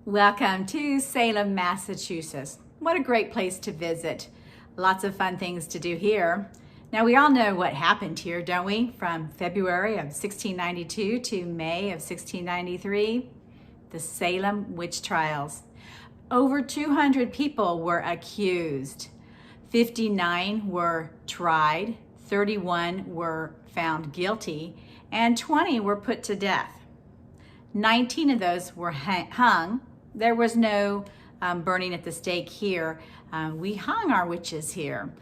Welcome to Salem, Massachusetts. What a great place to visit. Lots of fun things to do here. Now, we all know what happened here, don't we? From February of 1692 to May of 1693, the Salem witch trials. Over 200 people were accused. 59 were tried, 31 were found guilty, and 20 were put to death. 19 of those were hung. There was no burning at the stake here. We hung our witches here,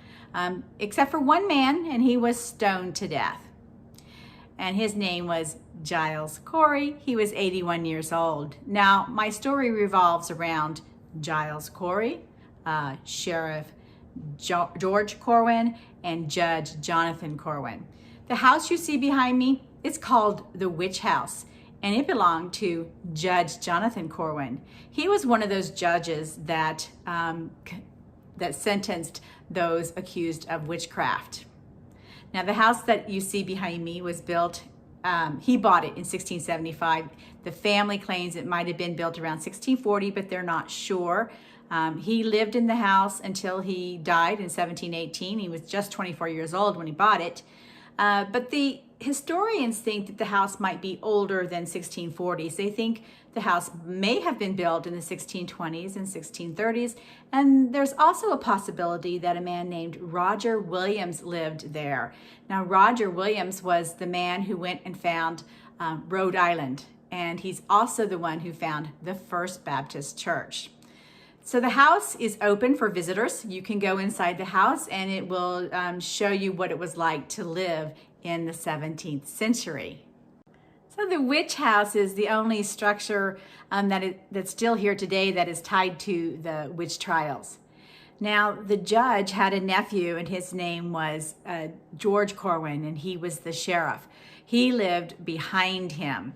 except for one man, and he was stoned to death. And his name was Giles Cory. He was 81 years old. Now, my story revolves around Giles Cory, Sheriff George Corwin, and Judge Jonathan Corwin. The house you see behind me, it's called the Witch House, and it belonged to Judge Jonathan Corwin. He was one of those judges that sentenced those accused of witchcraft. Now, the house that you see behind me was built, he bought it in 1675. The family claims it might have been built around 1640, but they're not sure. He lived in the house until he died in 1718. He was just 24 years old when he bought it. But the historians think that the house might be older than 1640s. They think the house may have been built in the 1620s and 1630s. And there's also a possibility that a man named Roger Williams lived there. Now, Roger Williams was the man who went and found Rhode Island. And he's also the one who found the First Baptist Church. So the house is open for visitors. You can go inside the house and it will show you what it was like to live in the 17th century. So the witch house is the only structure that's still here today that is tied to the witch trials. Now, the judge had a nephew and his name was George Corwin, and he was the sheriff. He lived behind him.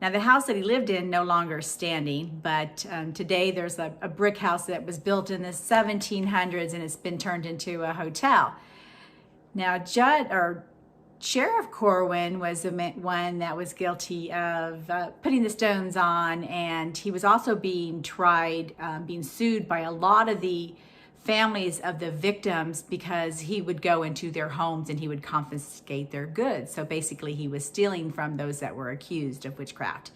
Now, the house that he lived in no longer is but today there's a brick house that was built in the 1700s and it's been turned into a hotel. Now, Sheriff Corwin was the one that was guilty of putting the stones on, and he was also being tried, being sued by a lot of the families of the victims because he would go into their homes and he would confiscate their goods. So basically he was stealing from those that were accused of witchcraft.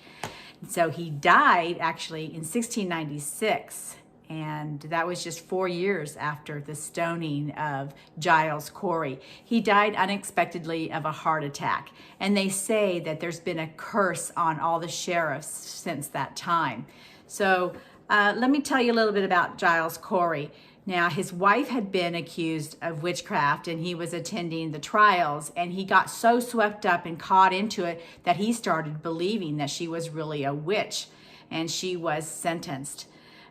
So he died actually in 1696, and that was just 4 years after the stoning of Giles Cory. He died unexpectedly of a heart attack, and they say that there's been a curse on all the sheriffs since that time. So let me tell you a little bit about Giles Cory. Now, his wife had been accused of witchcraft and he was attending the trials, and he got so swept up and caught into it that he started believing that she was really a witch, and she was sentenced.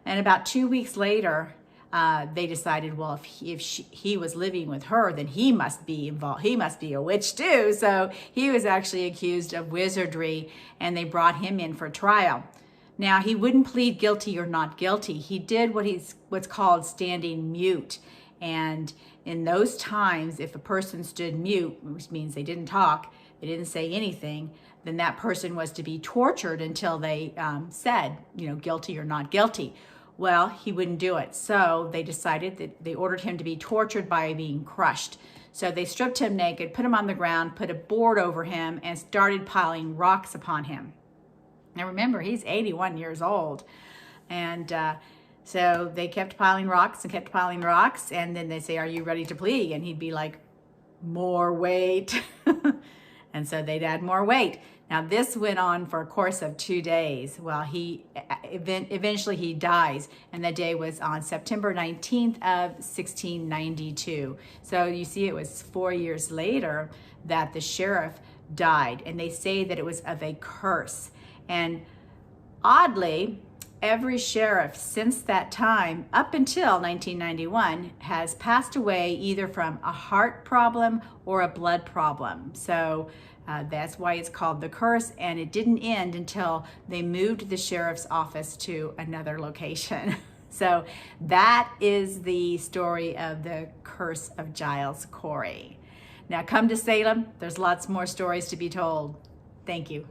And about 2 weeks later, they decided, well, if he was living with her, then he must be involved. He must be a witch too. So he was actually accused of wizardry, and they brought him in for trial. Now, he wouldn't plead guilty or not guilty. He did what's called standing mute. And in those times, if a person stood mute, which means they didn't talk, they didn't say anything, then that person was to be tortured until they said, guilty or not guilty. Well, he wouldn't do it. So they decided that they ordered him to be tortured by being crushed. So they stripped him naked, put him on the ground, put a board over him, and started piling rocks upon him. Now remember, he's 81 years old. And so they kept piling rocks and kept piling rocks. And then they say, are you ready to plead? And he'd be like, more weight. And so they'd add more weight. Now this went on for a course of 2 days. Well, eventually he dies. And the day was on September 19th of 1692. So you see, it was 4 years later that the sheriff died. And they say that it was of a curse. And oddly, every sheriff since that time, up until 1991, has passed away either from a heart problem or a blood problem. So that's why it's called the curse, and it didn't end until they moved the sheriff's office to another location. So that is the story of the curse of Giles Cory. Now come to Salem. There's lots more stories to be told. Thank you.